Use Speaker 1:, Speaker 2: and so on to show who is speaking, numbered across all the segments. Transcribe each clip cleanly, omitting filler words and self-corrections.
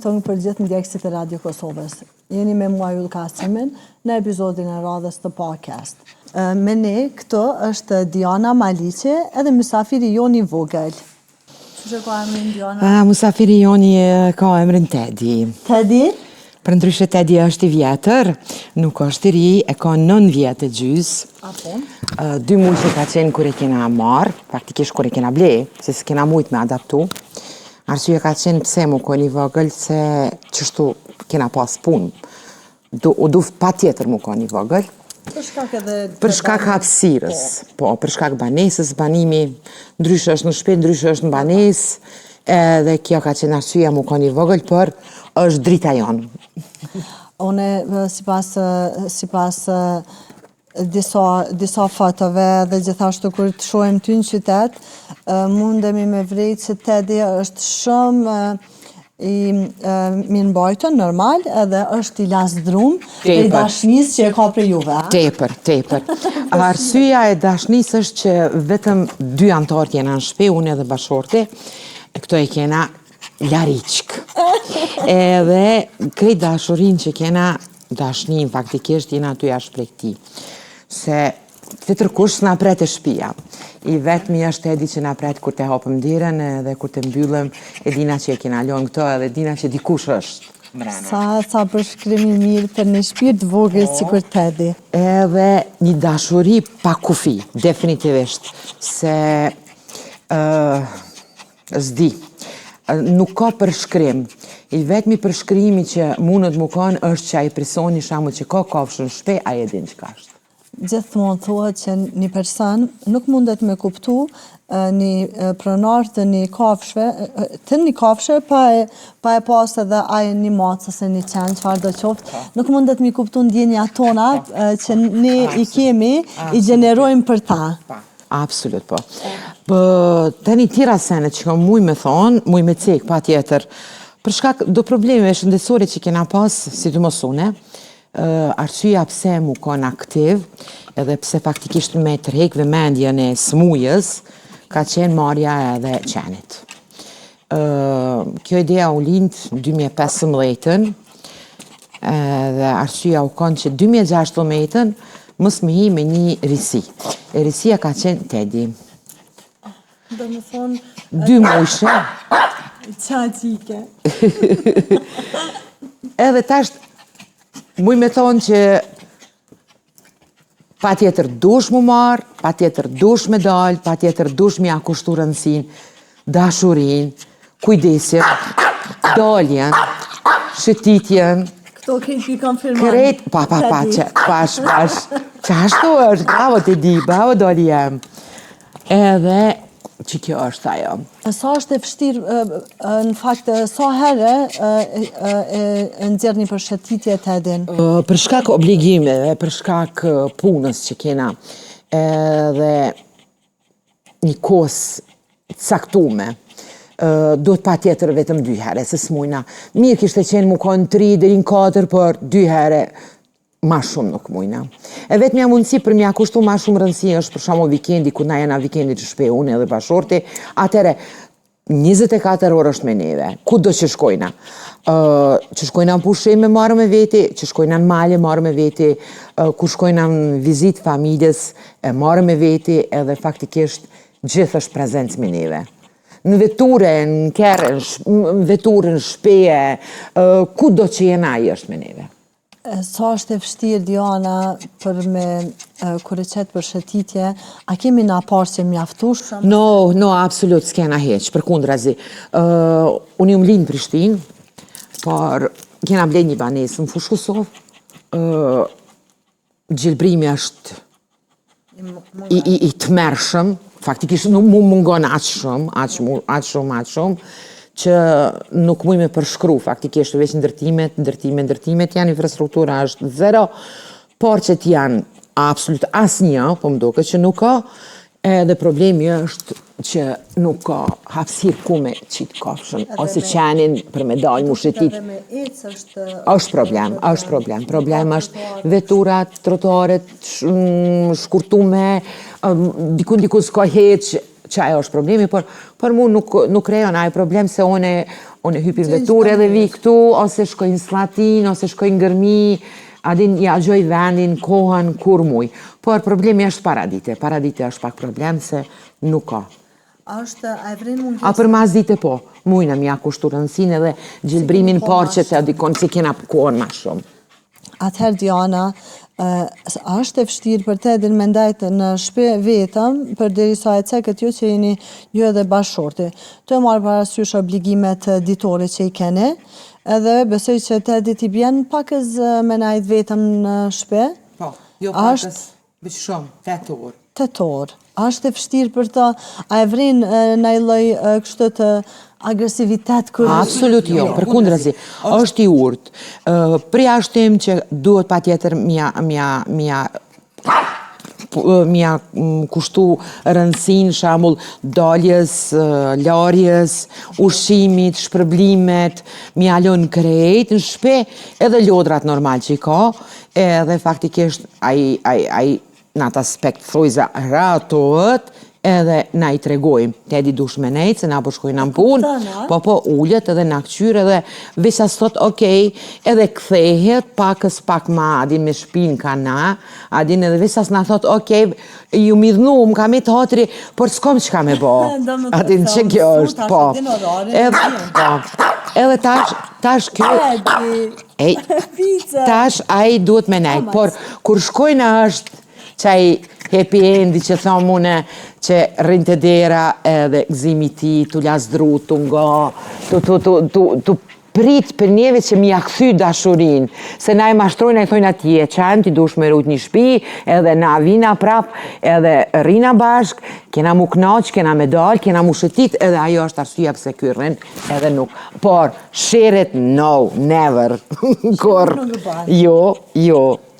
Speaker 1: thënë për gjithë ndjekësit e Radio Kosovës. Jeni me mua Yll Kasimin në episodin e radhës të podcast. Me ne këto është Diana Maliqi edhe mysafiri joni vogël. Që ka emrin Diana?
Speaker 2: Mysafiri joni ka emrin Teddy.
Speaker 1: Teddy?
Speaker 2: Për ndryshe Teddy është i vjetër, nuk është i ri, e ka 9 vjetë e gjys.
Speaker 1: Apo?
Speaker 2: 2 muaj që ka qenë kur e kena marë, praktikisht kur e kena ble, se s'kena mujt me adaptu. Arsye ka qenë pse mu ko një vogël se qështu kena pas punë. U duft pa tjetër mu ko një vogël.
Speaker 1: Për shkak edhe...
Speaker 2: Për shkak hapësirës, po, për shkak banesës, banimi, ndryshe është në shtëpi, ndryshe është në banesë, edhe kjo ka qenë arsyeja mu ko një vogël, për është drita jonë.
Speaker 1: Une, sipas disa fotove dhe gjithashtu kur të shohem ty në qytet, mundemi me vrejt se Teddy është shumë i mirëmbajtur, normal, edhe është i lasdrum e i dashnis që e ka për juve.
Speaker 2: Tepër. Arsyeja e dashnis është që vetëm 2 antarë jena në shtëpi, unë edhe bashorti, këto e kena lariçk. Edhe krejt dashurin që kena dashnin, faktikisht jena aty jashtë prej këtij. Se të tërkush s'na pret e shtëpia. I vetmi është Teddy që na pret kur të hapëm dirën edhe kur të mbyllëm, e dina që e kena lënë këto edhe dina që dikush është mbrana.
Speaker 1: Sa përshkrimi mirë për një shpirt vogël sikur Teddy.
Speaker 2: Edhe një dashuri pa kufi, definitivisht. Se s'di. Nuk ka përshkrim. I vetmi përshkrimi që mundet mu kanë është që ai personi shamu që ka kafshën në shtëpi, ai e din çka është.
Speaker 1: Gjithmonë thuhet që një person nuk mundet me kuptu një pronar të një kafshë pa e pas edhe ai një macë ose një qenë, çfarë do qoftë, nuk mundet me kuptu ndjenjat tona që ne i kemi, i gjenerojmë për ta.
Speaker 2: Absolut, po. Të një tira sene që kam muj me thonë, muj me cek, pa tjetër, për shkak do probleme shëndetësore që kena pas, si të mosune, arsyeja pse mu kon aktiv, edhe pse faktikisht me të rrekve mendjen e smujës, ka qenë marrja edhe qenit. Kjo ideja u lind 2015-ën, dhe arsyeja u kon që 2016-ën mos me hi me një risi. E risia ka qenë Teddy.
Speaker 1: Do më thonë...
Speaker 2: 2 muajshe.
Speaker 1: Qa qike.
Speaker 2: Edhe tash, muj me thonë që pa tjetër dush mu marë, pa tjetër dush me dalë, pa tjetër dush me akushtu rëndësin, dashurin, kujdesin, daljen, shëtitjen,
Speaker 1: Këto krejt i konfirmon.
Speaker 2: krejt, pash, qashtu është, bravo të di, bravo doli jem. Edhe, që kjo është ajo.
Speaker 1: Sa është e vështirë, në fakt, sa herë nxjerrni për shëtitje Teddyn?
Speaker 2: Për shkak obligimeve, për shkak punës që kena, edhe një kos caktume, duhet pa tjetër vetëm 2 herë, se s'mujna. Mirë kishte qenë mu konë 3 deri në 4, për 2 herë ma shumë nuk mujna. E vetë mja mundësi për mja kushtu ma shumë rëndësi është për shamo vikendi, ku na jena vikendi që shpe unë edhe bashorti, atere 24 orë është me neve, ku do që shkojna? Që shkojna në pushime marrë me veti, që shkojna në malje marrë me veti, ku shkojna në vizit familjes marrë me veti, edhe faktikisht gjithë është prezencë me neve. Në veture, në kerë, në veture, në shpeje, ku do që jena i është me neve.
Speaker 1: Sa është e vështirë, Diana, për me kur e qetë për shëtitje, a kemi na parë që mjaftueshëm?
Speaker 2: No, absolut, s'kena heq, për kundrazi. Unë jam lind në Prishtinë, por kena bler një banesë në Fushë Kosovë. Gjelbrimi është i tmerrshëm, faktikisht nuk mu mungon aq shumë, që nuk muj me përshkru, faktikisht veç ndërtimet janë, infrastruktura është 0, por që t'janë absolut asnjë, po më duket që nuk ka, edhe problemi është që nuk ka hapësirë ku me qitë kafshën, ose qenin për me dalë mu shëtit. Është problem. Problem është veturat, trotuaret, shkurtume, dikun s'ka heq, që ajo është problemi, por mu nuk krejon ajo problem se one Unë hypi në vetur edhe vi këtu, ose shkoj në Slatin, ose shkoj në Gërmi, adin ja gjoj vendin, kohën, kur muj. Por problemi është paradite. Paradite është pak problem se nuk ka.
Speaker 1: A e vren mungesë?
Speaker 2: A për mas dite po, mujna mja kushtu rëndësin edhe gjilbrimin parë që dikon si kena kohën ma shumë.
Speaker 1: Atëherë Diana, a është e vështirë për te din me ndajtë në shpe vetëm, për deri sa e cekët ju që jeni ju edhe bashkëshorti. Të e marrë parasysh obligimet ditore që i kene, edhe besoj që te dit i bjen pakës me najtë vetëm në shpe.
Speaker 2: Po, jo pakës, bëqë shumë, 8 orë.
Speaker 1: 8 orë. A është e vështirë për ta, a e vrin në i loj kështë të agresivitet kërë?
Speaker 2: Absolut jo, për kundrazi. është i urtë. Përjashtim që duhet pa tjetër mja kushtu rëndësin, shamull daljes, larjes, ushqimit, shpërblimet, mja lënë krejt në shpe, edhe lodrat normal që i ka, edhe faktikisht ai në atë aspekt thojza ratohet, edhe na i tregojmë, te di dush me nejtë, se na po shkojnë në punë, po ullët edhe na këqyrë, edhe visa sot okej, edhe kthehet, pakës pak ma, adin me shpinë ka na, adin edhe visas na thot okej, ju midhnu, më ka me të hatri, por s'kom që ka me bo, adin që kjo është, po, edhe tash kjo, tash aji duhet me nejtë, por kur shkojnë është, qaj happy endi që thonë mune që rinë të dera edhe gzimi ti, tu lasdru, tu nga, tu prit për njeve që mi a këthy dashurin, se na i mashtrojnë, i thojnë atje, qanë, ti dush me rujt një shpi, edhe na vina prap, edhe rina bashk, kena mu knaq, kena medal, kena mu shëtit, edhe ajo është arsuja pëse kyrën, edhe nuk. Por, sheret, no, never, kur, jo.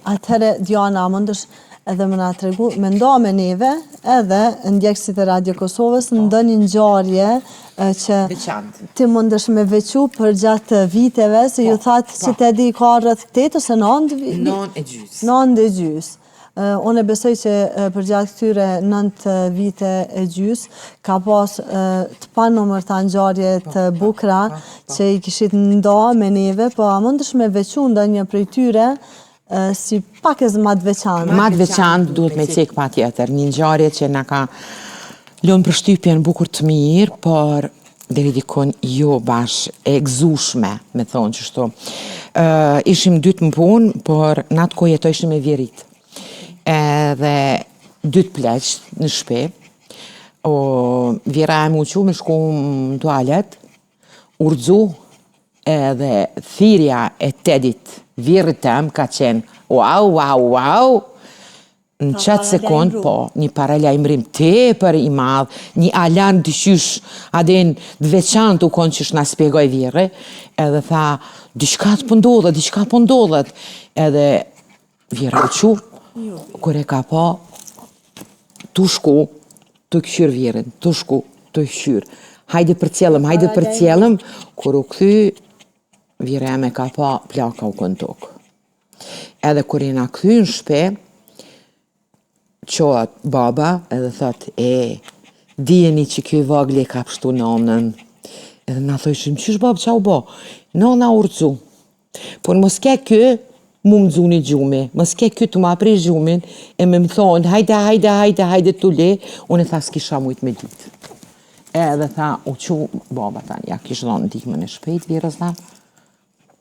Speaker 1: Atëherë, Diana, mëndësh edhe më nga të regu, me nda me neve, edhe në ndjekësit e Radio Kosovës, në ndë një ngjarje që ti mundësh me vequ për gjatë viteve, se ju thatë që te di ka rrëth 8 ose 9 vite?
Speaker 2: 9 e gjys.
Speaker 1: 9 e gjys. Unë e besoj që për gjatë këtyre 9 vite e gjys, ka pas të panumër të ngjarje të bukra që i kishit nda me neve, po a mundësh me vequ nda një prej tyre, si pak e zë të veçantë.
Speaker 2: Ma të veçantë duhet me cek pa tjetër. Një ngjarje që na ka lënë për shtypjen bukur të mirë, por deri dikon jo bash e gëzushme, me thonë që shto. Ishim 2 më punë, por në atë kohë jetojshim me vjerit. Edhe 2 pleqë në shpe. Vjera e mu që me shku në toalet, urdzu, edhe thirja e Tedit, vjerit tem ka qenë wow, në qatë sekund, po, një paralajmërim tepër i madh, një alarm dyshysh, adin dveçant u konë që shna spjegoj vjere, edhe tha, diçka po ndodhet, edhe vjera u qu, kër e ka pa, tu shku, tu këshyr vjerin, tu shku, tu këshyr, hajde për cjellëm, kër u këthy, vjera me ka pa, plaka u kënë tokë. Edhe kur jena këthy në shpe, qohat baba edhe thot, dijeni që kjo vagle ka pështu nonën. Edhe na thojshim, qysh babë qa u bo? Nona urcu. Por mos ke kë, mu më dzuni gjumi. Mos ke kë të ma prej gjumin, e me më thonë, hajde të le, unë e tha s'kisha mujt me ditë. Edhe tha, u qu baba tani, ja kishë dhonë ndihme në shpejt, vjerës tha.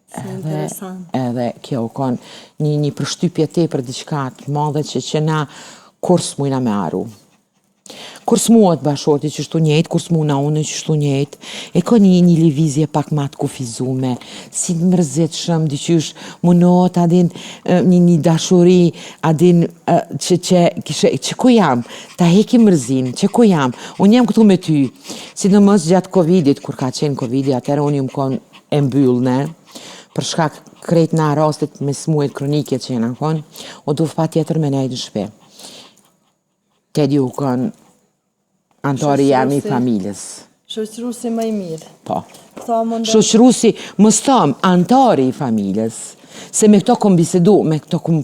Speaker 2: Edhe kjo u konë një përshtypje te për diçka të madhe që na kur s'mujna me aru. Kur s'muat bashorti që shtu njejt, kur s'muna unë që shtu njejt, e ka një livizje pak ma të kufizume, si të mërzitshëm, diqysh munot, adin një dashuri, adin që ku jam, ta heki mërzin, që ku jam, unë jam këtu me ty, si në mësë gjatë Covidit, kur ka qenë Covidi, atërë unë jam konë e mbyllne, për shkak krejt na rastit me smujet kronike që jena konë, o duf pa tjetër me nejtë në shpe. Tedi u konë antari jam i familjes.
Speaker 1: Shoqërusi më i mirë.
Speaker 2: Po. Shoqërusi, më stëm, antari i familjes. Se me këto kom bisedu, me këto kom...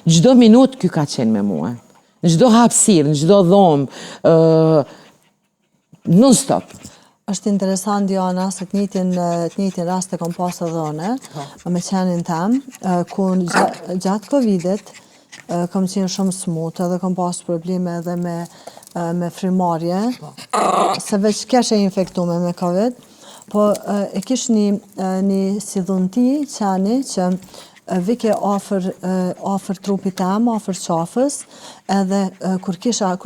Speaker 2: Gjdo minut kjo ka qenë me mua. Në gjdo hapsir, në gjdo dhomë, non stop.
Speaker 1: Është interesant, Diana, se të njëjtin rast e kom pas edhe une, me qenin tem, ku gjatë Covidit, kom qenë shumë smut, edhe kom pas probleme edhe me frimarje, se veç kesh e infektume me Covid, po e kish një si dhunti qeni që vike afër trupit tem, afër qafës, edhe kur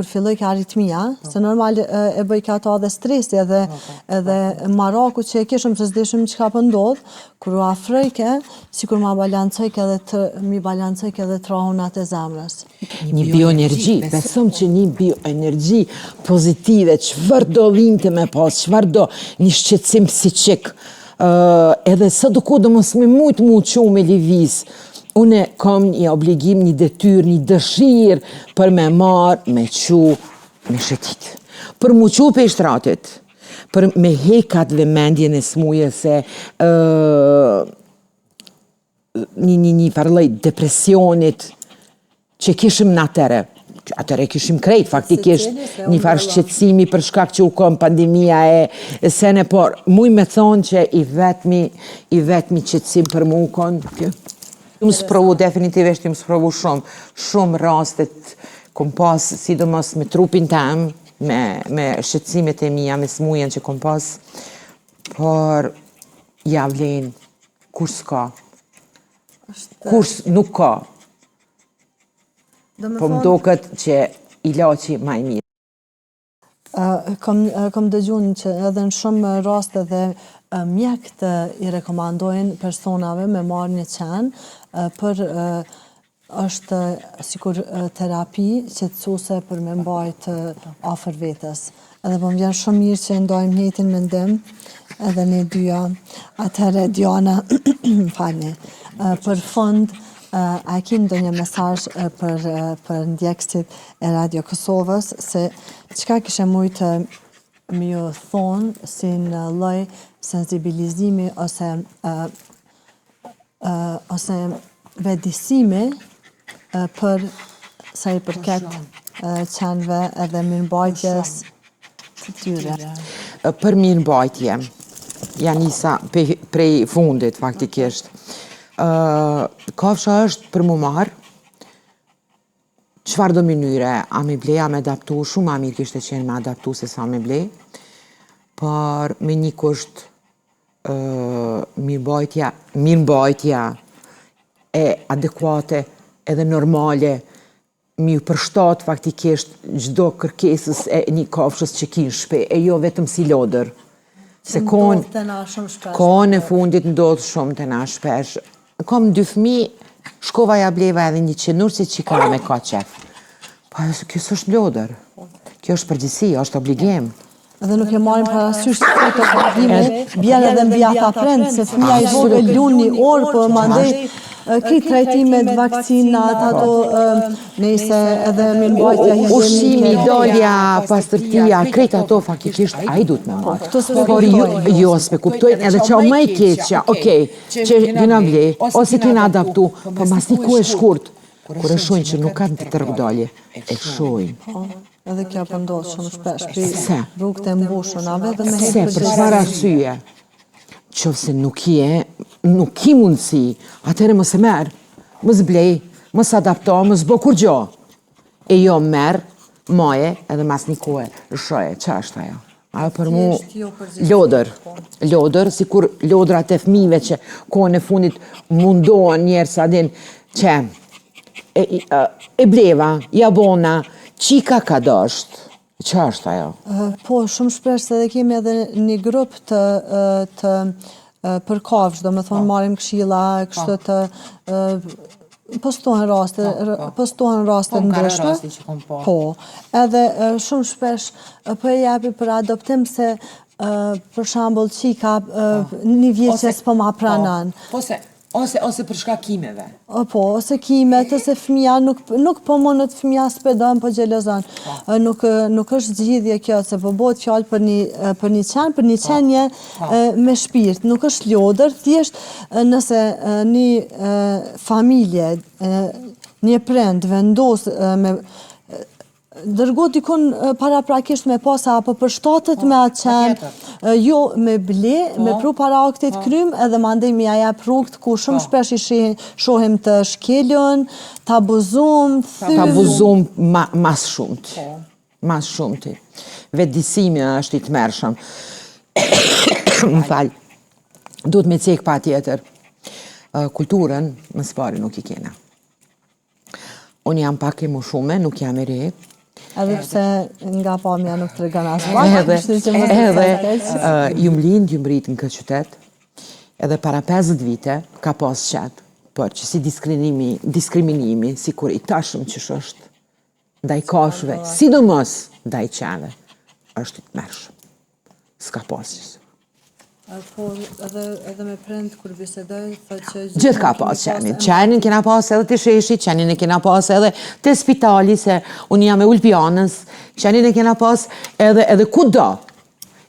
Speaker 1: filloj ka aritmia, se normal e bëj ka ata dhe stresi edhe maraku që e kishëm që s'dishëm çka po ndodh, kur u afrojke, sikur mi balancojke edhe trahunat e zemrës.
Speaker 2: Një bioenergji, besëm që një bioenergji pozitive, çfarë do vinte me pas, çfarë do një shqetësim psiqik, edhe së do ku do mos me mujtë mu që me liviz. Une kam një obligim, një detyr, një dëshirë për me marë, me qu, me shëtit. Për mu qu pe shtratit, për me hekat vëmendjen e smuje se një parloj depresionit që kishim në atëre kishim krejt, faktikisht një farë shqetësimi për shkak që u kom pandemia e sene, por muj me thonë që i vetmi qetësim për mu u kon. Ju më sprovu, definitivisht ju më sprovu shumë rastet, kom pas, sidomos me trupin tem, me shqetësimet e mija, me smujen që kom pas, por javlen, kur s'ka, kur nuk ka. Po më doket që ilaçi ma i mirë.
Speaker 1: Kom dëgjun që edhe në shumë raste dhe mjekët i rekomandojnë personave me marrë një qenë për është sikur terapi qetësuese për me mbajt afër vetës. Edhe po më vjen shumë mirë që ndajmë njëjtin mendim edhe ne dyja. Atëherë Diana, falni, për fund, a ki ndonjë mesazh për ndjekësit e Radio Kosovës se çka kishe mujtë me ju thonë si në lloj sensibilizimi ose vetëdijsimi për sa i përket qenëve edhe mirëmbajtjes të tyre.
Speaker 2: Për mirëmbajtje, ja nisa prej fundit faktikisht. Kafsha është për mu marë, qëfar do mënyre, a me ble, a me adaptu, shumë a mirë kishte qenë me adaptu se sa me ble, por me një kusht mirëmbajtja e adekuate edhe normale, mi u përshtat faktikisht gjdo kërkesës e një kafshës që ki në shpe, e jo vetëm si lodër. Se kohën e fundit ndodhë shumë të na shpesh. Kom 2 fëmi, shkova ja bleva edhe një qenur si që ka me ka qef. Pa, kjo s'është lodër. Kjo është përgjithësi, është obligim.
Speaker 1: Edhe nuk e marrim parasysh se këto obligime bjen edhe mbi ata prindë, se fëmia i vogël lun një orë, po mandej ki trajtimet, vakcinat, ato nëse edhe mirëmbajtja higienike.
Speaker 2: Ushqimi, dalja, pastërtia, krejt ato faktikisht ai duhet me marrë. Por jo s'me kuptojnë edhe që më i keqja, okej, që kina ble, ose kina adaptu, po mas një kohë e shkurt, kur e shojnë që nuk kanë të tërgdalje, e shojnë.
Speaker 1: Edhe kjo përndodhë shumë shpesh, për rrugët e mbushunave dhe me
Speaker 2: Se, për çfarë arsye, qofse nuk ki mundësi, atëre mos e merë, mos blej, mos adapto, mos bo kur gjo. E jo merë, maje, edhe mas një kohë, shoje, që është ajo? Ajo për mu, lodër, si kur lodrat e fëmive që kohën e fundit mundohen njerë sa din, që e bleva, jabona, qika ka dosht, që është ajo?
Speaker 1: Po, shumë shpesh se dhe kemi edhe një grup të për kafsh, do me thonë marim këshilla, kështë të postohen raste ndryshme. Po, edhe shumë shpesh po e japi për adoptim se për shembull qika një vjetë që s'po ma pranan.
Speaker 2: Ose për shkak kimeve.
Speaker 1: Po, ose kimet, ose fëmija, nuk po monët fëmija s'pedon, po gjelozon. Nuk është zgjidhje kjo, se po bëhet fjalë për një qenje me shpirt. Nuk është lodër, thjesht nëse një familje, një prind vendos dërgo dikun paraprakisht me posa apo për shtatët me atë qenë, jo me ble, me pru para aktit krym edhe mandej me aja rrugët ku shumë shpesh i shohim të shkelën, të abuzum,
Speaker 2: Të abuzum mas shumët. Mas shumëti. Vetëdisimi është i të mërshëm. Më falë. Duhet me cek pa tjetër. Kulturën, më spari nuk i kena. Unë jam pak e më shume, nuk jam i re.
Speaker 1: Edhe pse nga pamja nuk të regan asë pak.
Speaker 2: Edhe jum lind, jum rrit në këtë qytet, edhe para 50 vite ka pas qetë, por që si diskriminimi, si kur i tashëm qësh është, ndaj kafshëve, sidomos ndaj qeve, është i të mërshëm. S'ka pas qësë.
Speaker 1: Por edhe me prind kur bisedoj, thë që...
Speaker 2: Gjithë ka pas qenin. Qenin kena pas edhe të sheshi, qenin e kena pas edhe të spitali, se unë jam e Ulpianës, qenin e kena pas edhe kudo.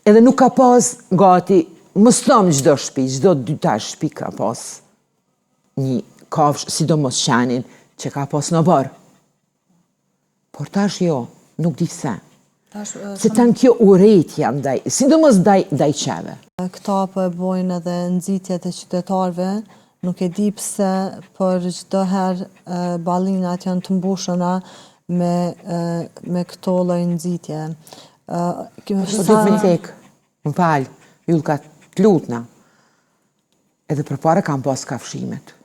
Speaker 2: Edhe nuk ka pas gati, më stom gjdo shpi, gjdo dyta shpi ka pas një kafsh, sidomos qenin, që ka pas në bërë. Por tash jo, nuk di se. Se tanë kjo urejtja ndaj, sidomos ndaj qeve.
Speaker 1: Këta po e bojnë edhe nxitjet e qytetarëve, nuk e di pse, por çdo herë ballinat janë të mbushura me këto lloj nxitje.
Speaker 2: Duhet me cek, më falë, Julka, të lutna. Edhe përpara kam pas kafshimet.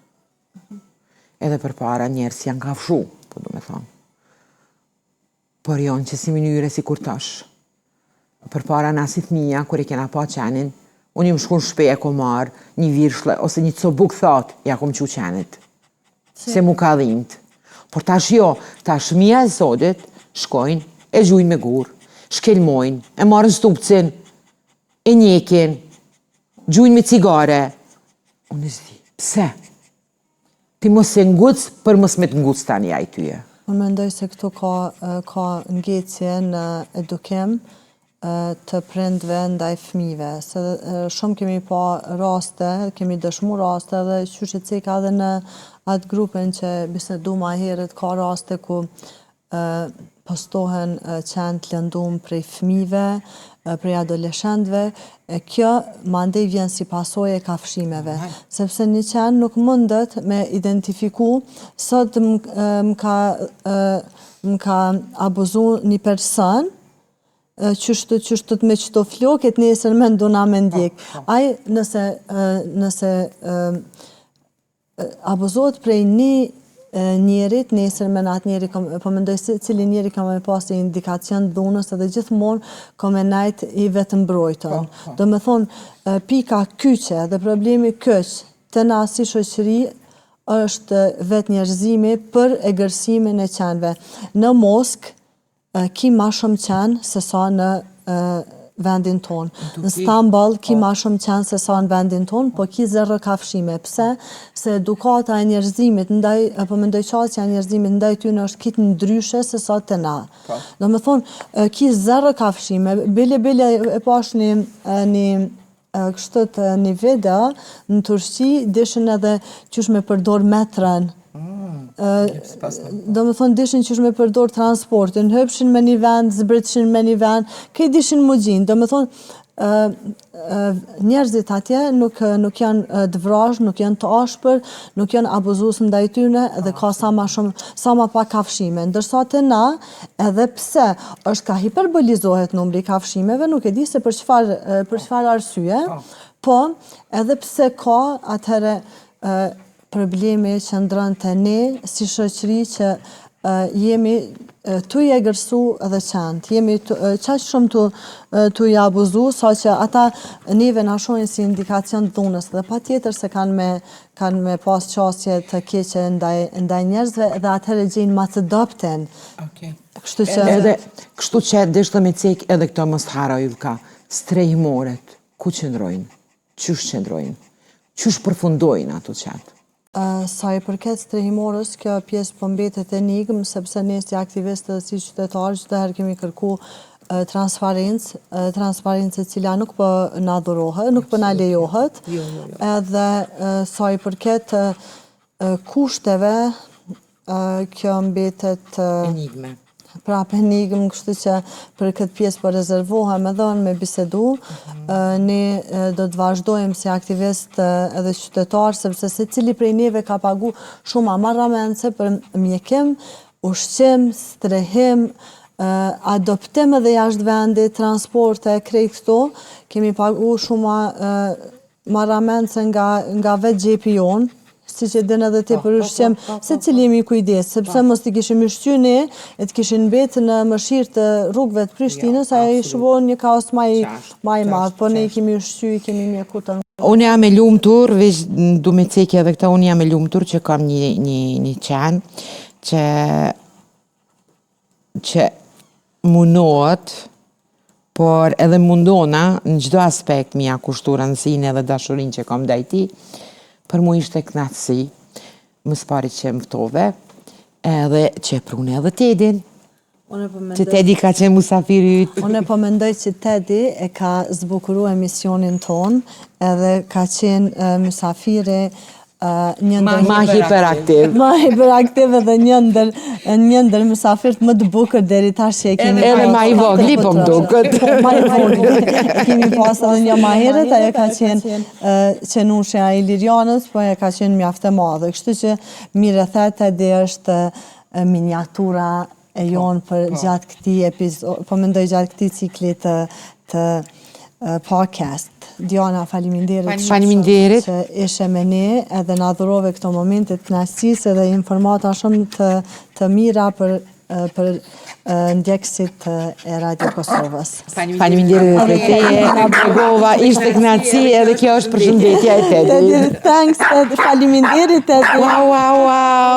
Speaker 2: Edhe përpara njerës janë kafshu, po do me thonë. Por jonë që si mënyre si kur tash. Përpara nasit mija, kur i kena pa qenin, unë jam shku në shpe e ko marë një virshle, ose një cobuk thot, ja kom qu qenit. Se mu ka dhimt. Por tash jo, tash mija e sotit, shkojnë, e gjujnë me gur, shkelmojnë, e marën stupcin, e njekin, gjujnë me cigare. Unë e zdi, pse? Ti mos e nguc, për mos me të nguc tani aj tyje.
Speaker 1: Unë mendoj se këtu ka ngecje në edukim të prindve ndaj fëmijëve. Se shumë kemi pa raste, kemi dëshmu raste dhe qysh e ceka edhe në atë grupin që bisedu ma herët, ka raste ku postohen qenë të lëndum prej fëmijëve, prej adoleshentëve. Kjo mandej vjen si pasojë e kafshimeve, sepse një qenë nuk mundet me identifiku sot më ka abuzu një person, qështët me qëto floket nesër me nduna me ndjek. Aj nëse abuzohet prej një njerit, nesër me në atë njeri, po mendoj se cili njeri ka me pas indikacion dhunës edhe gjithmonë ka me najt i vetë mbrojtën. Do me thonë, pika kyqe dhe problemi kyq të na si shoqëri është vetë njerëzimi për egërsimin e qenve. Në Moskë, ki ma shumë qenë se sa në vendin tonë. Në Stamboll, ki ma shumë qenë se sa në vendin tonë, po ki zero kafshime. Pse? Se edukata e njerëzimit, po mendoj qasja e njerëzimit ndaj ty në është kitë ndryshe se sa të na. Do me thonë, ki zero kafshime. Bile e pash një kështët një video në Turqi, dishin edhe qysh me përdor metrën. Do me thonë dishin qysh me përdor transportin, hëpshin me një vend, zbritshin me një vend, këj dishin më gjinë. Do me thonë njerëzit atje nuk janë dëvrajsh, nuk janë të ashpër, nuk janë abuzus ndaj tyne dhe ka sa ma pak kafshime. Ndërsa të na, edhe pse është ka hiperbolizohet numri kafshimeve, nuk e di se për çfarë arsye, po edhe pse ka atëhere problemi që ndrën të ne si shoqëri që jemi tu i egërsu edhe qantë. Jemi qaq shumë tu i abuzu, sa që ata neve na shohin si indikacion të dhunës dhe pa tjetër se kanë me pas qasje të keqe ndaj njerëzve dhe atëherë gjenë ma të dopten.
Speaker 2: Kështu që deshtë me cek edhe këto mos hara Julka, strehimoret, ku qëndrojnë, qysh qëndrojnë, qysh përfundojnë ato qatë?
Speaker 1: Sa i përket strehimorës, kjo pjesë po mbetet enigmë, sepse ne si aktivistë dhe si qytetarë, çdo herë kemi kërku transparencë e cila nuk po na dhurohet, nuk po na lejohet. Edhe sa i përket kushteve, kjo mbetet
Speaker 2: enigme.
Speaker 1: prapë enigmë, kështu që për këtë pjesë po rezervohem edhe unë me bisedu. Ne do të vazhdojmë si aktivist edhe qytetar, sepse secili prej neve ka pagu shumë amarramence për mjekim, ushqim, strehim, adoptim edhe jashtë vendit, transporte, krejt këto, kemi pagu shumë marramence nga vetë gjepi jonë, si që din edhe ti për ushqim, se cili jemi kujdes, sepse mos t'i kishim ushqy ne, e t'kishin betë në mëshirë të rrugëve të Prishtinës, a i shuvon një kaos ma i madhë, po ne i kemi ushqy, i kemi mjekutën.
Speaker 2: Unë jam e lumtur, veç du me cekje edhe këta, unë jam e lumtur që kam një qenë që munohet, por edhe mundona në gjdo aspekt mi ja kushtu rëndësinë edhe dashurin që kam dajti, për mu ishte knatësi, më spari që mëftove, edhe që prune edhe Tedin, që Tedi ka qenë musafiri ytë.
Speaker 1: Unë po mendoj që Tedi e ka zbukuru emisionin ton, edhe ka qenë musafiri
Speaker 2: ma hiperaktiv.
Speaker 1: Ma hiperaktiv edhe njëndër mësafirt më të bukër deri tash që e kemi.
Speaker 2: Edhe ma i vogli po më dukët.
Speaker 1: Ma i vogli. Kemi pas edhe një ma heret, ajo ka qenë qenushja e Ilirianës, po e ka qenë mjaftë e madhe. Kështu që mire thete dhe është miniatura e jonë për gjatë këti epizod, po mendoj gjatë këti cikli të podcast. Diana, faleminderit që ishe me ne edhe na dhurove këto momente të kënaqësisë edhe informata shumë të mira për ndjekësit e Radio Kosovës.
Speaker 2: Faleminderit edhe teje, Gova, ishte kënaqësi edhe kjo është përshëndetja e Tedit.
Speaker 1: Thanks, Ted, faleminderit Ted.
Speaker 2: Wow.